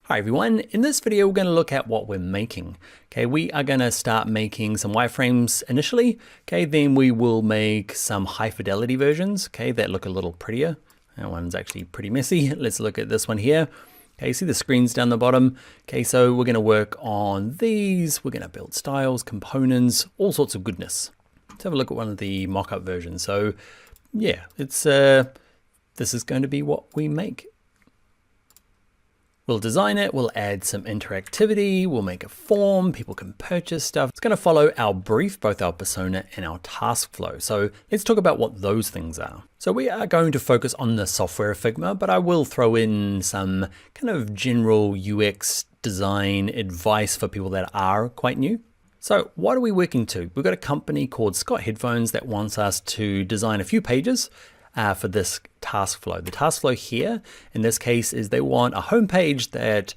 Hi everyone, in this video we're going to look at what we're making. Okay, we are going to start making some wireframes initially. Okay, then we will make some high fidelity versions, okay, that look a little prettier. That one's actually pretty messy. Let's look at this one here. Okay, see the screens down the bottom. Okay, so we're going to work on these. We're going to build styles, components, all sorts of goodness. Let's have a look at one of the mock-up versions. So yeah, it's this is going to be what we make. We'll design it, we'll add some interactivity, we'll make a form, people can purchase stuff. It's going to follow our brief, both our persona and our task flow. So let's talk about what those things are. So we are going to focus on the software of Figma, but I will throw in some kind of general UX design advice for people that are quite new. So what are we working to? We've got a company called Scott Headphones that wants us to design a few pages for this task flow. The task flow here, in this case, is they want a home page that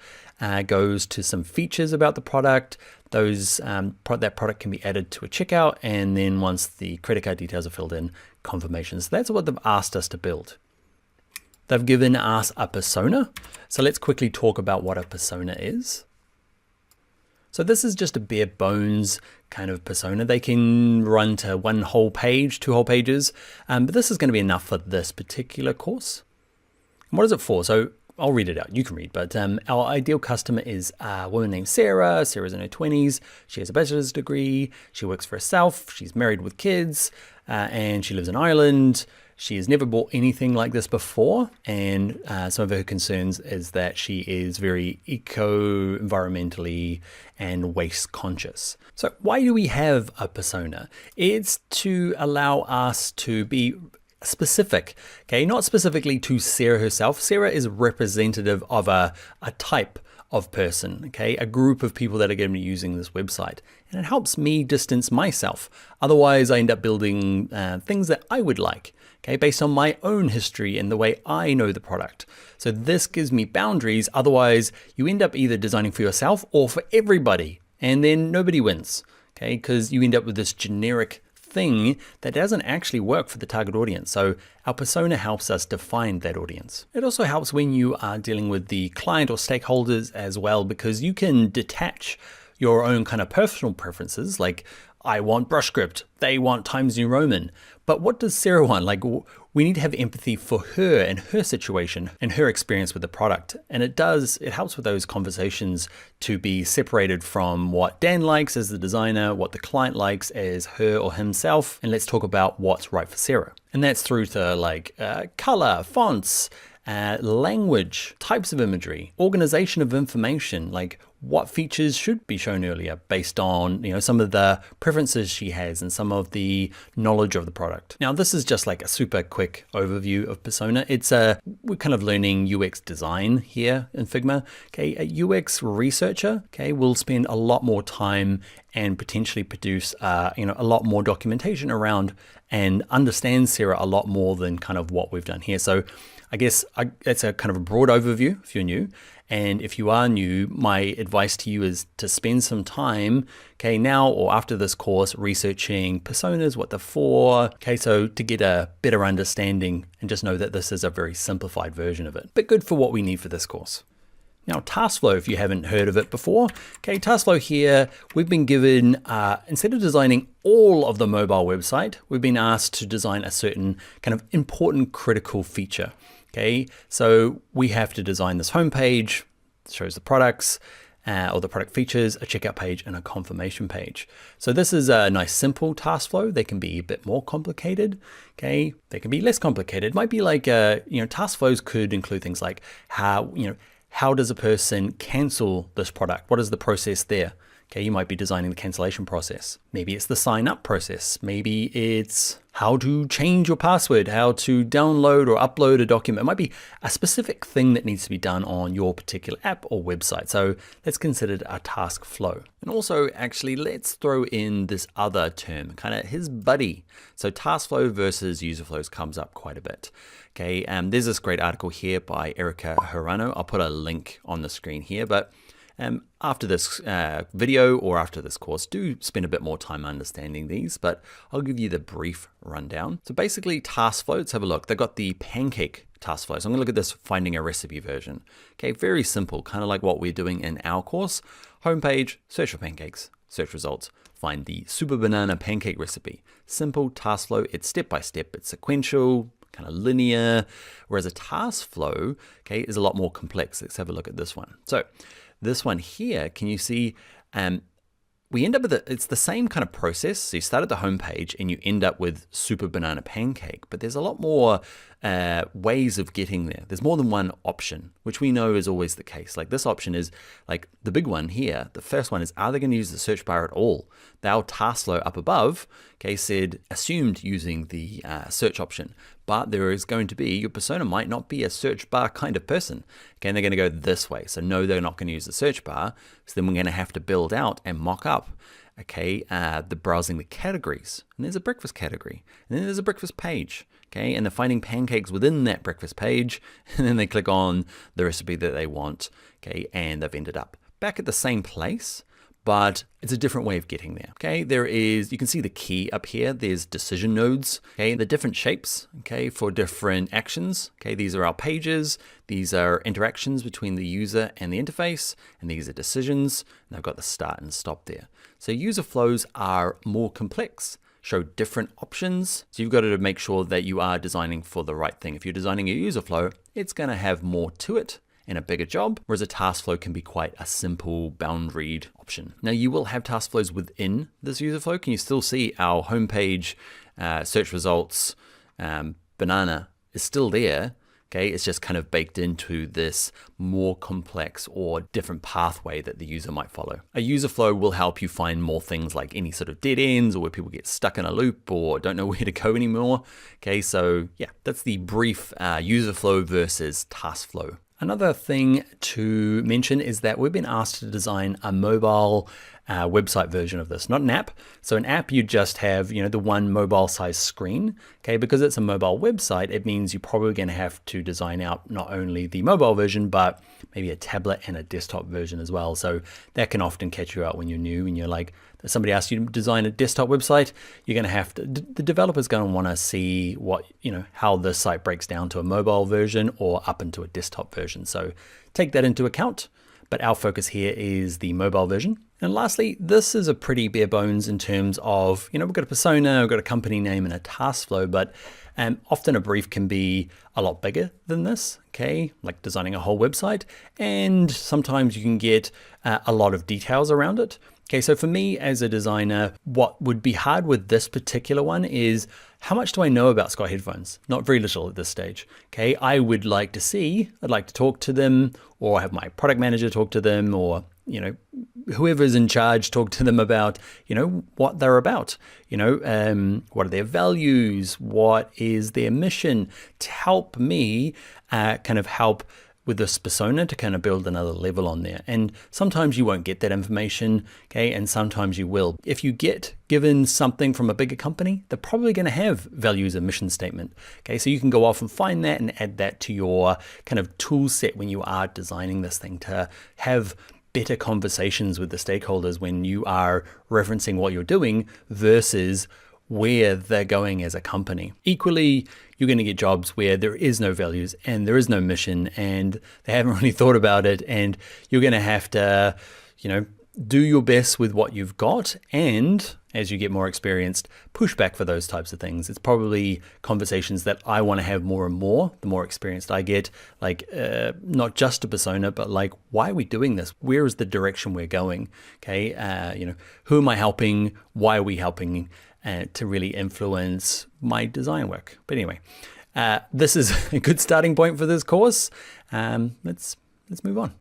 goes to some features about the product. Those that product can be added to a checkout, and then once the credit card details are filled in, confirmation. So that's what they've asked us to build. They've given us a persona. So let's quickly talk about what a persona is. So this is just a bare bones kind of persona. They can run to one whole page, two whole pages, but this is going to be enough for this particular course. And what is it for? So I'll read it out. You can read, but our ideal customer is a woman named Sarah. Sarah's in her 20s. She has a bachelor's degree. She works for herself. She's married with kids, and she lives in Ireland. She has never bought anything like this before, and some of her concerns is that she is very eco-environmentally and waste conscious. So why do we have a persona? It's to allow us to be specific, okay? Not specifically to Sarah herself. Sarah is representative of a type of person, okay? A group of people that are going to be using this website. And it helps me distance myself. Otherwise, I end up building things that I would like, okay, based on my own history and the way I know the product. So this gives me boundaries. Otherwise, you end up either designing for yourself or for everybody, and then nobody wins, okay? Because you end up with this generic thing that doesn't actually work for the target audience. So our persona helps us define that audience. It also helps when you are dealing with the client or stakeholders as well, because you can detach your own kind of personal preferences. Like, I want brush script, they want Times New Roman. But what does Sarah want? Like, we need to have empathy for her and her situation and her experience with the product. And it helps with those conversations to be separated from what Dan likes as the designer, what the client likes as her or himself. And let's talk about what's right for Sarah. And that's through to like color, fonts, language, types of imagery, organization of information, like what features should be shown earlier based on, you know, some of the preferences she has and some of the knowledge of the product. Now, this is just like a super quick overview of persona. We're kind of learning UX design here in Figma. Okay, a UX researcher, okay, will spend a lot more time and potentially produce, a lot more documentation around and understand Sarah a lot more than kind of what we've done here. So I guess that's a kind of a broad overview if you're new. And if you are new, my advice to you is to spend some time, okay, now or after this course, researching personas, what they're for, okay, so to get a better understanding and just know that this is a very simplified version of it, but good for what we need for this course. Now, task flow, if you haven't heard of it before, okay, task flow here, we've been given, instead of designing all of the mobile website, we've been asked to design a certain kind of important critical feature. Okay, so we have to design this homepage, shows the products or the product features, a checkout page, and a confirmation page. So this is a nice simple task flow. They can be a bit more complicated. Okay, they can be less complicated. It might be like task flows could include things like how does a person cancel this product? What is the process there? Okay, you might be designing the cancellation process. Maybe it's the sign up process. Maybe it's how to change your password, how to download or upload a document. It might be a specific thing that needs to be done on your particular app or website. So that's considered a task flow. And also, actually, let's throw in this other term, kind of his buddy. So task flow versus user flows comes up quite a bit. Okay, there's this great article here by Erica Hirano. I'll put a link on the screen here, but After this video or after this course, do spend a bit more time understanding these, but I'll give you the brief rundown. So basically task flow, let's have a look. They've got the pancake task flow. So I'm gonna look at this finding a recipe version. Okay, very simple, kind of like what we're doing in our course. Homepage, search for pancakes, search results, find the super banana pancake recipe. Simple task flow, it's step by step, it's sequential, kind of linear, whereas a task flow, okay, is a lot more complex. Let's have a look at this one. So this one here, can you see, we end up with it's the same kind of process. So you start at the home page and you end up with super banana pancake, but there's a lot more ways of getting there. There's more than one option, which we know is always the case. Like this option is like the big one here. The first one is, are they going to use the search bar at all? Our task flow up above, okay, said assumed using the search option, but there is going to be, your persona might not be a search bar kind of person. Okay, and they're going to go this way. So no, they're not going to use the search bar. So then we're going to have to build out and mock up, okay, the browsing the categories. And there's a breakfast category. And then there's a breakfast page. Okay, and they're finding pancakes within that breakfast page. And then they click on the recipe that they want. Okay, and they've ended up back at the same place, but it's a different way of getting there. Okay, there is, you can see the key up here. There's decision nodes, okay, the different shapes, okay, for different actions. Okay, these are our pages. These are interactions between the user and the interface, and these are decisions. And I've got the start and stop there. So user flows are more complex, show different options. So you've got to make sure that you are designing for the right thing. If you're designing a user flow, it's going to have more to it and a bigger job, whereas a task flow can be quite a simple boundaried option. Now you will have task flows within this user flow. Can you still see our homepage, search results, banana is still there? Okay, it's just kind of baked into this more complex or different pathway that the user might follow. A user flow will help you find more things like any sort of dead ends or where people get stuck in a loop or don't know where to go anymore. Okay, so yeah, that's the brief user flow versus task flow. Another thing to mention is that we've been asked to design a mobile website version of this, not an app. So an app, you just have, you know, the one mobile size screen. Okay, because it's a mobile website, it means you're probably going to have to design out not only the mobile version, but maybe a tablet and a desktop version as well. So that can often catch you out when you're new and you're like, somebody asks you to design a desktop website, you're going to have to, the developer's going to want to see what, you know, how the site breaks down to a mobile version or up into a desktop version. So take that into account, but our focus here is the mobile version. And lastly, this is a pretty bare bones in terms of, you know, we've got a persona, we've got a company name and a task flow, but often a brief can be a lot bigger than this, okay? Like designing a whole website, and sometimes you can get a lot of details around it. Okay, so for me as a designer, what would be hard with this particular one is how much do I know about Scott headphones? Not very little at this stage. Okay, I would like to see, I'd like to talk to them or have my product manager talk to them or, you know, whoever's in charge talk to them about, you know, what they're about, you know, what are their values? What is their mission to help me kind of help with this persona to kind of build another level on there. And sometimes you won't get that information, okay? And sometimes you will. If you get given something from a bigger company, they're probably going to have values and mission statement, okay? So you can go off and find that and add that to your kind of tool set when you are designing this thing to have better conversations with the stakeholders when you are referencing what you're doing versus where they're going as a company. Equally, you're going to get jobs where there is no values and there is no mission and they haven't really thought about it, and you're going to have to, you know, do your best with what you've got, and as you get more experienced, push back for those types of things. It's probably conversations that I want to have more and more, the more experienced I get, like not just a persona, but like, why are we doing this? Where is the direction we're going? Okay, you know, who am I helping? Why are we helping? To really influence my design work. But anyway, this is a good starting point for this course. Let's move on.